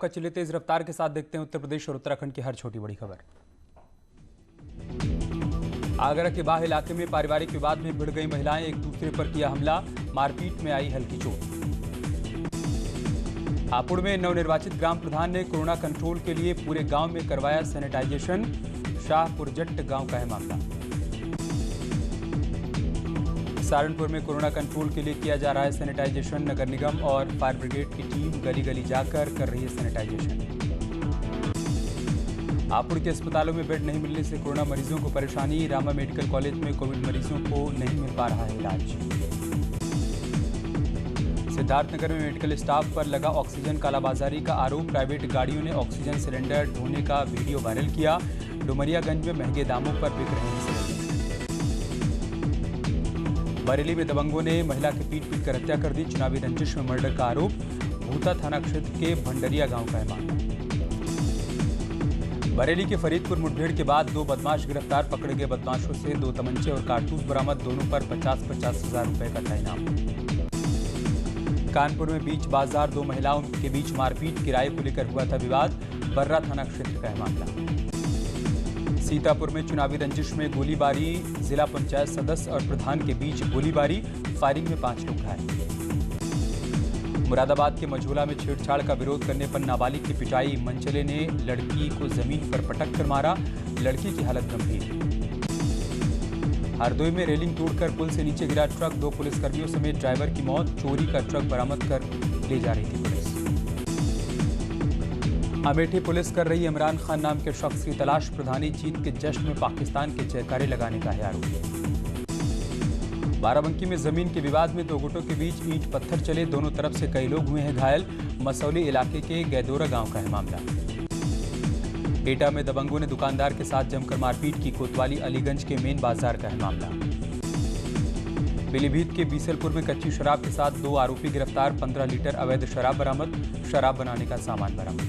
का चले तेज रफ्तार के साथ देखते हैं उत्तर प्रदेश और उत्तराखंड की हर छोटी बड़ी खबर। आगरा के बाह इलाके में पारिवारिक विवाद में भिड़ गई महिलाएं, एक दूसरे पर किया हमला, मारपीट में आई हल्की चोट। हापुड़ में नवनिर्वाचित ग्राम प्रधान ने कोरोना कंट्रोल के लिए पूरे गांव में करवाया सैनिटाइजेशन, शाहपुर जट्ट गांव का है मामला। सहारनपुर में कोरोना कंट्रोल के लिए किया जा रहा है सैनिटाइजेशन, नगर निगम और फायर ब्रिगेड की टीम गली गली जाकर कर रही है सैनिटाइजेशन। हापुड़ के अस्पतालों में बेड नहीं मिलने से कोरोना मरीजों को परेशानी, रामा मेडिकल कॉलेज में कोविड मरीजों को नहीं मिल पा रहा है इलाज। सिद्धार्थनगर में मेडिकल स्टाफ पर लगा ऑक्सीजन कालाबाजारी का आरोप, प्राइवेट गाड़ियों ने ऑक्सीजन सिलेंडर ढोने का वीडियो वायरल किया। डुमरियागंज में महंगे दामों पर बिक रहे हैं सिलेंडर। बरेली में दबंगों ने महिला की पीट कर हत्या कर दी, चुनावी रंजिश में मर्डर का आरोप। भूता थाना क्षेत्र के भंडरिया गांव का है मामला। बरेली के फरीदपुर मुठभेड़ के बाद 2 बदमाश गिरफ्तार, पकड़े गए बदमाशों से 2 तमंचे और कारतूस बरामद, दोनों पर 50-50 हजार रुपए का था इनाम। कानपुर में बीच बाजार 2 महिलाओं के बीच मारपीट, किराए को लेकर हुआ था विवाद, बर्रा थाना क्षेत्र का है मामला। सीतापुर में चुनावी रंजिश में गोलीबारी, जिला पंचायत सदस्य और प्रधान के बीच गोलीबारी, फायरिंग में 5 लोग घायल। मुरादाबाद के मझोला में छेड़छाड़ का विरोध करने पर नाबालिग की पिटाई, मनचले ने लड़की को जमीन पर पटक कर मारा, लड़की की हालत गंभीर। हरदोई में रेलिंग तोड़कर पुल से नीचे गिरा ट्रक, 2 पुलिसकर्मियों समेत ड्राइवर की मौत, चोरी का ट्रक बरामद कर ले जा रही थी पुलिस। अमेठी पुलिस कर रही इमरान खान नाम के शख्स की तलाश, प्रधानी जीत के जश्न में पाकिस्तान के जयकारे लगाने का है आरोप। बाराबंकी में जमीन के विवाद में 2 गुटों के बीच ईंट पत्थर चले, दोनों तरफ से कई लोग हुए हैं घायल। मसौली इलाके के गैदोरा गांव का है मामला। एटा में दबंगों ने दुकानदार के साथ जमकर मारपीट की, कोतवाली अलीगंज के मेन बाजार का है मामला। पीलीभीत के बीसलपुर में कच्ची शराब के साथ 2 आरोपी गिरफ्तार, 15 लीटर अवैध शराब बरामद, शराब बनाने का सामान बरामद।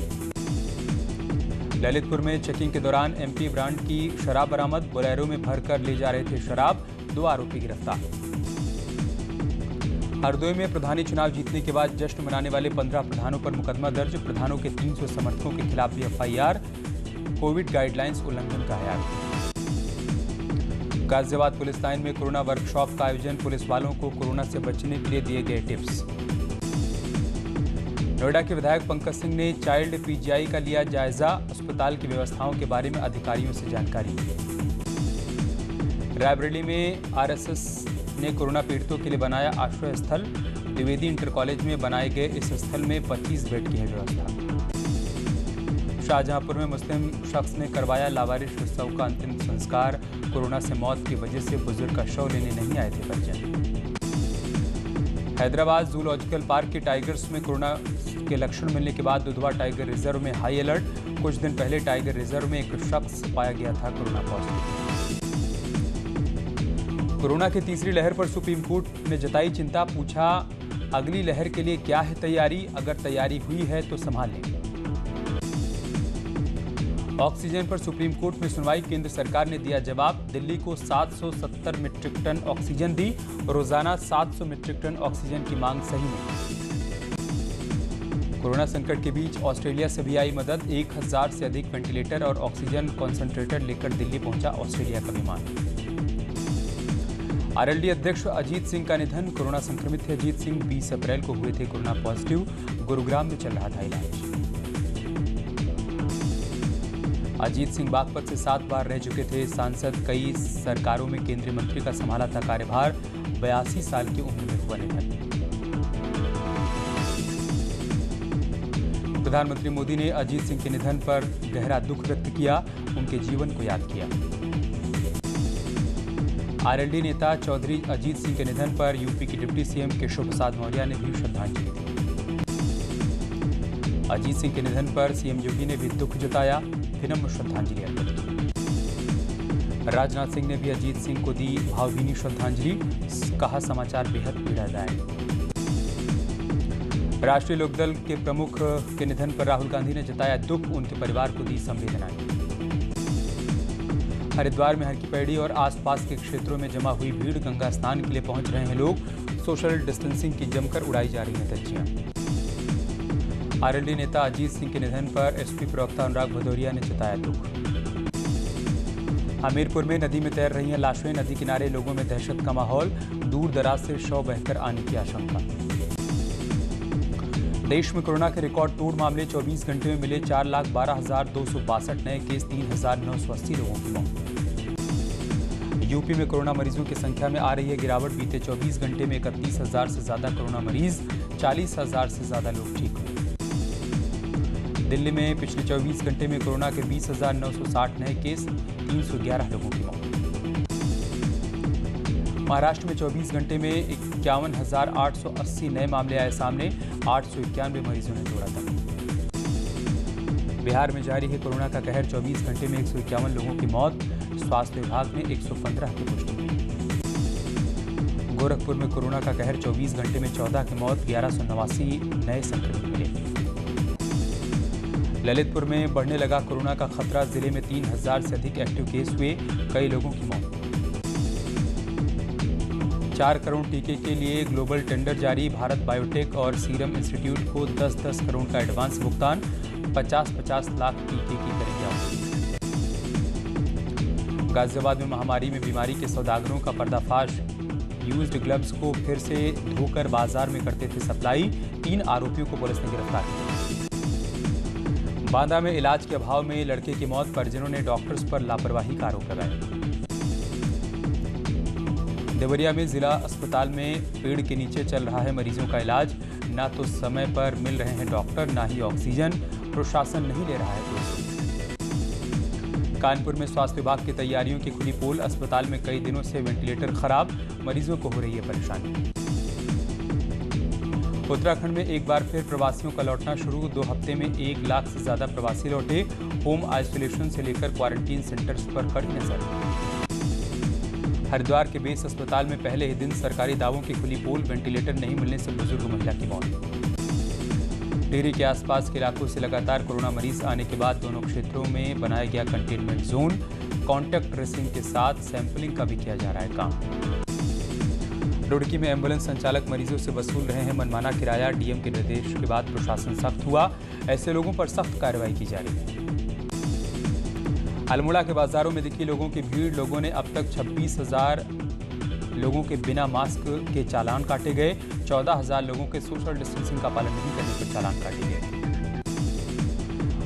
ललितपुर में चेकिंग के दौरान एमपी ब्रांड की शराब बरामद, बोलेरो में भरकर ले जा रहे थे शराब, 2 आरोपी गिरफ्तार। हरदोई में प्रधानी चुनाव जीतने के बाद जश्न मनाने वाले 15 प्रधानों पर मुकदमा दर्ज, प्रधानों के 300 समर्थकों के खिलाफ भी एफआईआर, कोविड गाइडलाइंस उल्लंघन का है आरोप। गाजियाबाद पुलिस लाइन में कोरोना वर्कशॉप का आयोजन, पुलिस वालों को कोरोना से बचने के लिए दिए गए टिप्स। नोएडा के विधायक पंकज सिंह ने चाइल्ड पीजीआई का लिया जायजा, अस्पताल की व्यवस्थाओं के बारे में अधिकारियों से जानकारी ली। रायबरेली में आरएसएस ने कोरोना पीड़ितों के लिए बनाया आश्रय स्थल, द्विवेदी इंटर कॉलेज में बनाए गए इस स्थल में 25 बेड की है व्यवस्था। शाहजहांपुर में मुस्लिम शख्स ने करवाया लावारिस शव का अंतिम संस्कार, कोरोना से मौत की वजह से बुजुर्ग का शव लेने नहीं आए थे परिजन। हैदराबाद जूलॉजिकल पार्क के टाइगर्स में कोरोना के लक्षण मिलने के बाद दुधवा टाइगर रिजर्व में हाई अलर्ट, कुछ दिन पहले टाइगर रिजर्व में एक शख्स पाया गया था कोरोना पॉजिटिव। कोरोना की तीसरी लहर पर सुप्रीम कोर्ट ने जताई चिंता, पूछा अगली लहर के लिए क्या है तैयारी, अगर तैयारी हुई है तो संभाल लें। ऑक्सीजन पर सुप्रीम कोर्ट में सुनवाई, केंद्र सरकार ने दिया जवाब, दिल्ली को 770 मीट्रिक टन ऑक्सीजन दी, रोजाना 700 मीट्रिक टन ऑक्सीजन की मांग सही नहीं। कोरोना संकट के बीच ऑस्ट्रेलिया से भी आई मदद, 1000 से अधिक वेंटिलेटर और ऑक्सीजन कॉन्सेंट्रेटर लेकर दिल्ली पहुंचा ऑस्ट्रेलिया का विमान। आरएलडी अध्यक्ष अजीत सिंह का निधन, कोरोना संक्रमित थे अजीत सिंह, 20 अप्रैल को हुए थे कोरोना पॉजिटिव, गुरुग्राम में चल रहा था इलाज। अजीत सिंह बागपत से 7 बार रह चुके थे सांसद, कई सरकारों में केंद्रीय मंत्री का संभाला था कार्यभार, 82 साल की उम्र में हुआ निधन। प्रधानमंत्री मोदी ने अजीत सिंह के निधन पर गहरा दुख व्यक्त किया, उनके जीवन को याद किया। आरएलडी नेता चौधरी अजीत सिंह के निधन पर यूपी के डिप्टी सीएम केशव प्रसाद मौर्य ने भी श्रद्धांजलि दी। अजीत सिंह के निधन पर सीएम योगी ने भी दुख जताया, विनम्र श्रद्धांजलि अर्पित की। राजनाथ सिंह ने भी अजीत सिंह को दी भावभीनी श्रद्धांजलि, कहा समाचार बेहद पीड़ादायक। राष्ट्रीय लोकदल के प्रमुख के निधन पर राहुल गांधी ने जताया दुख, उनके परिवार को दी संवेदनाएं। हरिद्वार में हर की पैड़ी और आसपास के क्षेत्रों में जमा हुई भीड़, गंगा स्नान के लिए पहुंच रहे हैं लोग, सोशल डिस्टेंसिंग की जमकर उड़ाई जा रही हैं धज्जियां। आरएलडी नेता अजीत सिंह के निधन पर एसपी प्रवक्ता अनुराग भदौरिया ने जताया दुख। हमीरपुर में नदी में तैर रही हैं लाशें, नदी किनारे लोगों में दहशत का माहौल, दूर दराज से शव बहकर आने की आशंका। देश में कोरोना के रिकॉर्ड तोड़ मामले, 24 घंटे में मिले 4,12,262 नए केस, 3,980 लोगों की मौत। यूपी में कोरोना मरीजों की संख्या में आ रही है गिरावट, बीते 24 घंटे में 31,000 से ज्यादा कोरोना मरीज, 40,000 से ज्यादा लोग ठीक हुए। दिल्ली में पिछले 24 घंटे में कोरोना के 20,960 नए केस, 311 लोगों की मौत। महाराष्ट्र में 24 घंटे में 51,880 नए मामले आए सामने, 891 मरीजों ने तोड़ा दम। बिहार में जारी है कोरोना का कहर, 24 घंटे में 151 लोगों की मौत, स्वास्थ्य विभाग ने 115 की पुष्टि की। गोरखपुर में कोरोना का कहर, 24 घंटे में 14 की मौत, 1189 नए संक्रमित मिले। ललितपुर में बढ़ने लगा कोरोना का खतरा, जिले में 3,000 से अधिक एक्टिव केस हुए, कई लोगों की मौत। 4 करोड़ टीके के लिए ग्लोबल टेंडर जारी, भारत बायोटेक और सीरम इंस्टीट्यूट को 10-10 करोड़ का एडवांस भुगतान, 50-50 लाख टीके की करेंगे आपूर्ति। गाजियाबाद में महामारी में बीमारी के सौदागरों का पर्दाफाश, यूज्ड ग्लव्स को फिर से धोकर बाजार में करते थे सप्लाई, 3 आरोपियों को पुलिस ने गिरफ्तार किया। बांदा में इलाज के अभाव में लड़के की मौत, परिजनों ने डॉक्टर्स पर लापरवाही का आरोप लगाया। देवरिया में जिला अस्पताल में पेड़ के नीचे चल रहा है मरीजों का इलाज, ना तो समय पर मिल रहे हैं डॉक्टर, ना ही ऑक्सीजन, प्रशासन नहीं ले रहा है कोई। कानपुर में स्वास्थ्य विभाग की तैयारियों की खुली पोल, अस्पताल में कई दिनों से वेंटिलेटर खराब, मरीजों को हो रही है परेशानी। उत्तराखंड में एक बार फिर प्रवासियों का लौटना शुरू, 2 हफ्ते में 1 लाख से ज्यादा प्रवासी लौटे, होम आइसोलेशन से लेकर क्वारंटीन सेंटर्स पर कड़ी नजर। हरिद्वार के बेस अस्पताल में पहले ही दिन सरकारी दावों की खुली पोल, वेंटिलेटर नहीं मिलने से बुजुर्ग महिला की मौत। टिहरी के आसपास के इलाकों से लगातार कोरोना मरीज आने के बाद दोनों क्षेत्रों में बनाया गया कंटेनमेंट जोन, कॉन्टैक्ट ट्रेसिंग के साथ सैंपलिंग का भी किया जा रहा है काम। रुड़की में एम्बुलेंस संचालक मरीजों से वसूल रहे हैं मनमाना किराया, डीएम के निर्देश के बाद प्रशासन सख्त हुआ, ऐसे लोगों पर सख्त कार्रवाई की जा रही है। अल्मोड़ा के बाजारों में दिखी लोगों की भीड़, लोगों ने अब तक 26,000 लोगों के बिना मास्क के चालान काटे गए, 14,000 लोगों के सोशल डिस्टेंसिंग का पालन नहीं करने पर चालान काटे गए।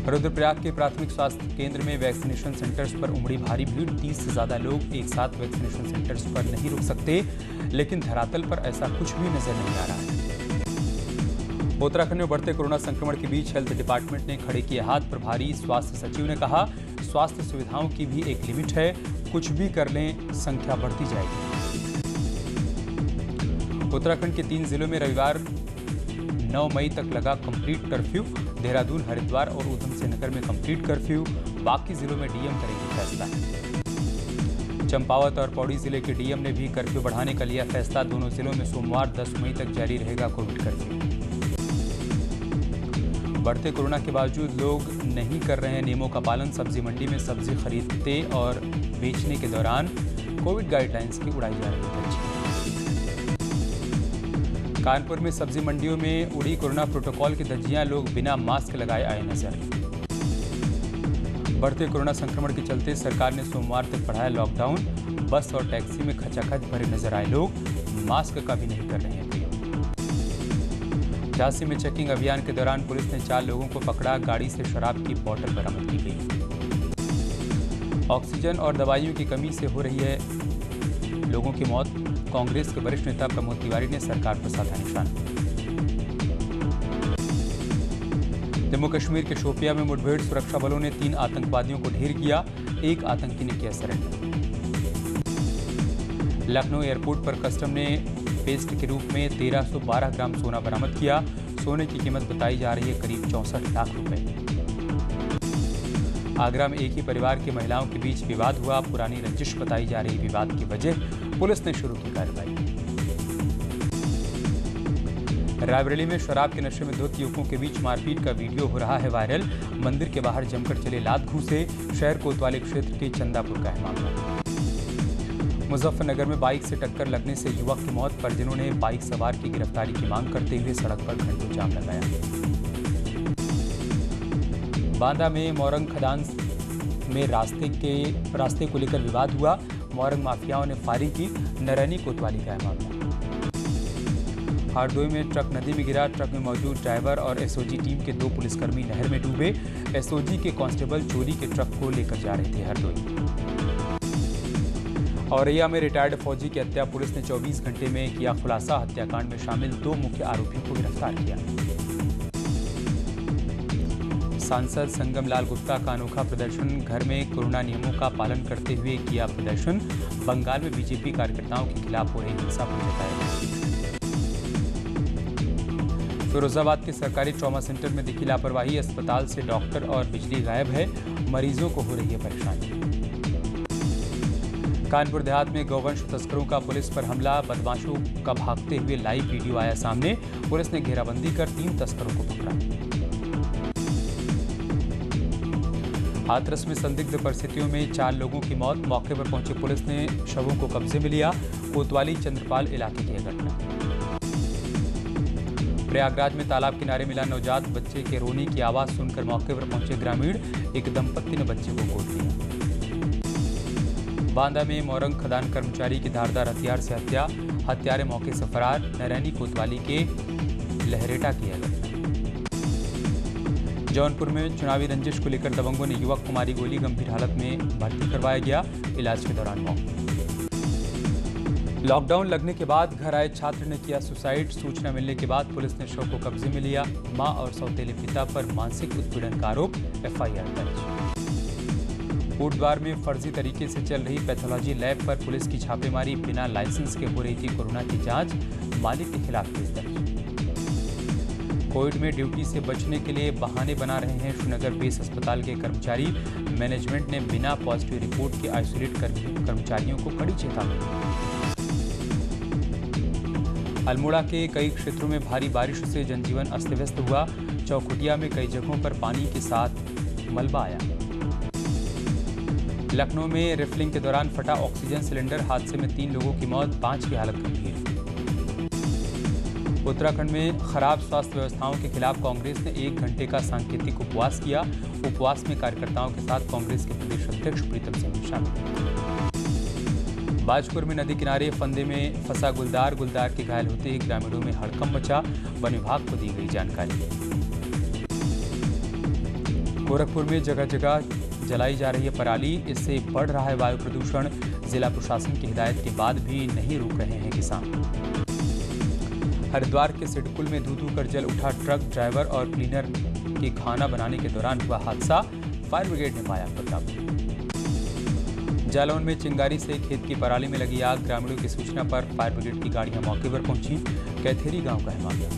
रुद्रप्रयाग के प्राथमिक स्वास्थ्य केंद्र में वैक्सीनेशन सेंटर्स पर उमड़ी भारी भीड़, 30 से ज्यादा लोग एक साथ वैक्सीनेशन सेंटर्स पर नहीं रुक सकते, लेकिन धरातल पर ऐसा कुछ भी नजर नहीं आ रहा है। उत्तराखंड में बढ़ते कोरोना संक्रमण के बीच हेल्थ डिपार्टमेंट ने खड़े किए हाथ, प्रभारी स्वास्थ्य सचिव ने कहा, स्वास्थ्य सुविधाओं की भी एक लिमिट है, कुछ भी कर लें संख्या बढ़ती जाएगी। उत्तराखंड के 3 जिलों में रविवार 9 मई तक लगा कंप्लीट कर्फ्यू, देहरादून, हरिद्वार और ऊधम सिंह नगर में कंप्लीट कर्फ्यू, बाकी जिलों में डीएम करेंगे फैसला। चंपावत और पौड़ी जिले के डीएम ने भी कर्फ्यू बढ़ाने का लिया फैसला, दोनों जिलों में सोमवार 10 मई तक जारी रहेगा कोविड कर्फ्यू। बढ़ते कोरोना के बावजूद लोग नहीं कर रहे हैं नियमों का पालन, सब्जी मंडी में सब्जी खरीदते और बेचने के दौरान कोविड गाइडलाइंस की उड़ाई जा रही है धज्जी। कानपुर में सब्जी मंडियों में उड़ी कोरोना प्रोटोकॉल की धज्जियां, लोग बिना मास्क लगाए आए नजर। बढ़ते कोरोना संक्रमण के चलते सरकार ने सोमवार तक बढ़ाया लॉकडाउन, बस और टैक्सी में खचाखच भरे नजर आए लोग, मास्क का भी नहीं कर रहे हैं प्रयोग। झांसी में चेकिंग अभियान के दौरान पुलिस ने 4 लोगों को पकड़ा, गाड़ी से शराब की बोतल बरामद की गई। ऑक्सीजन और दवाइयों की कमी से हो रही है लोगों की मौत, कांग्रेस के वरिष्ठ नेता प्रमोद तिवारी ने सरकार पर साधा निशाना। जम्मू कश्मीर के शोपिया में मुठभेड़, सुरक्षा बलों ने 3 आतंकवादियों को ढेर किया, 1 आतंकी ने किया सरेंडर। लखनऊ एयरपोर्ट पर कस्टम ने पेस्ट के रूप में 1312 ग्राम सोना बरामद किया, सोने की कीमत बताई जा रही है करीब 64 लाख रुपए। आगरा में एक ही परिवार की महिलाओं के बीच विवाद हुआ, पुरानी रंजिश बताई जा रही विवाद की वजह, पुलिस ने शुरू की कार्रवाई। रायबरेली में शराब के नशे में धुत युवकों के बीच मारपीट का वीडियो हो रहा है वायरल, मंदिर के बाहर जमकर चले लात घूंसे, शहर कोतवाली क्षेत्र के चंदापुर का है मामला। मुजफ्फरनगर में बाइक से टक्कर लगने से युवक की मौत, परिजनों ने बाइक सवार की गिरफ्तारी की मांग करते हुए सड़क पर घंटों जाम लगाया। बांदा में मोरंग खदान में रास्ते को लेकर विवाद हुआ। मोरंग माफियाओं ने फायरिंग की। नरैनी कोतवाली का है मामला। हरदोई में ट्रक नदी में गिरा। ट्रक में मौजूद ड्राइवर और एसओजी टीम के 2 पुलिसकर्मी नहर में डूबे। एसओजी के कांस्टेबल चोरी के ट्रक को लेकर जा रहे थे हरदोई। औरैया में रिटायर्ड फौजी की हत्या। पुलिस ने 24 घंटे में किया खुलासा। हत्याकांड में शामिल 2 मुख्य आरोपियों को गिरफ्तार किया। सांसद संगम लाल गुप्ता का अनोखा प्रदर्शन। घर में कोरोना नियमों का पालन करते हुए किया प्रदर्शन। बंगाल में बीजेपी कार्यकर्ताओं के खिलाफ हो रही हिंसा पर जताया। फिरोजाबाद के सरकारी ट्रॉमा सेंटर में दिखी लापरवाही। अस्पताल से डॉक्टर और बिजली गायब है। मरीजों को हो रही है परेशानी। कानपुर देहात में गौवंश तस्करों का पुलिस पर हमला। बदमाशों का भागते हुए लाइव वीडियो आया सामने। पुलिस ने घेराबंदी कर 3 तस्करों को पकड़ा। हाथरस में संदिग्ध परिस्थितियों में 4 लोगों की मौत। मौके पर पहुंची पुलिस ने शवों को कब्जे में लिया। कोतवाली चंद्रपाल इलाके की है घटना। प्रयागराज में तालाब किनारे मिला नवजात बच्चे के रोने की आवाज सुनकर मौके पर पहुंचे ग्रामीण। एक दंपत्ति ने बच्चे को गोद लिया। बांदा में मोरंग खदान कर्मचारी की धारदार हथियार से हत्या। हत्यारे मौके से फरार। नरैनी कोतवाली के लहरेटा की है घटना। जौनपुर में चुनावी रंजिश को लेकर दबंगों ने युवक को मारी गोली। गंभीर हालत में भर्ती करवाया गया। इलाज के दौरान मौत। लॉकडाउन लगने के बाद घर आए छात्र ने किया सुसाइड। सूचना मिलने के बाद पुलिस ने शव को कब्जे में लिया। मां और सौतेले पिता पर मानसिक उत्पीड़न का आरोप। एफआईआर दर्ज। कोटद्वार में फर्जी तरीके से चल रही पैथोलॉजी लैब पर पुलिस की छापेमारी। बिना लाइसेंस के हो रही थी कोरोना की जांच। मालिक के खिलाफ केस दर्ज। कोविड में ड्यूटी से बचने के लिए बहाने बना रहे हैं श्रीनगर बेस अस्पताल के कर्मचारी। मैनेजमेंट ने बिना पॉजिटिव रिपोर्ट के आइसोलेट कर्मचारियों को कड़ी चेतावनी। अल्मोड़ा के कई क्षेत्रों में भारी बारिश से जनजीवन अस्त-व्यस्त हुआ। चौखुटिया में कई जगहों पर पानी के साथ मलबा आया। लखनऊ में रिफिलिंग के दौरान फटा ऑक्सीजन सिलेंडर। हादसे में 3 लोगों की मौत, 5 की हालत गंभीर। उत्तराखंड में खराब स्वास्थ्य व्यवस्थाओं के खिलाफ कांग्रेस ने 1 घंटे का सांकेतिक उपवास किया। उपवास में कार्यकर्ताओं के साथ कांग्रेस के प्रदेश अध्यक्ष प्रीतम सिंह शामिल। बाजपुर में नदी किनारे फंदे में फंसा गुलदार के घायल होते ही ग्रामीणों में हड़कंप मचा। वन विभाग को दी गई जानकारी। गोरखपुर में जगह जगह जलाई जा रही है पराली। इससे बढ़ रहा है वायु प्रदूषण। जिला प्रशासन की हिदायत के बाद भी नहीं रुक रहे हैं किसान। हरिद्वार के सिडकुल में धू कर जल उठा ट्रक। ड्राइवर और क्लीनर के खाना बनाने के दौरान हुआ हादसा। फायर ब्रिगेड ने पाया पर काबू। जालौन में चिंगारी से खेत की पराली में लगी आग। ग्रामीणों की सूचना पर फायर ब्रिगेड की गाड़ियां मौके पर पहुंची। कैथेरी गांव का है मामला।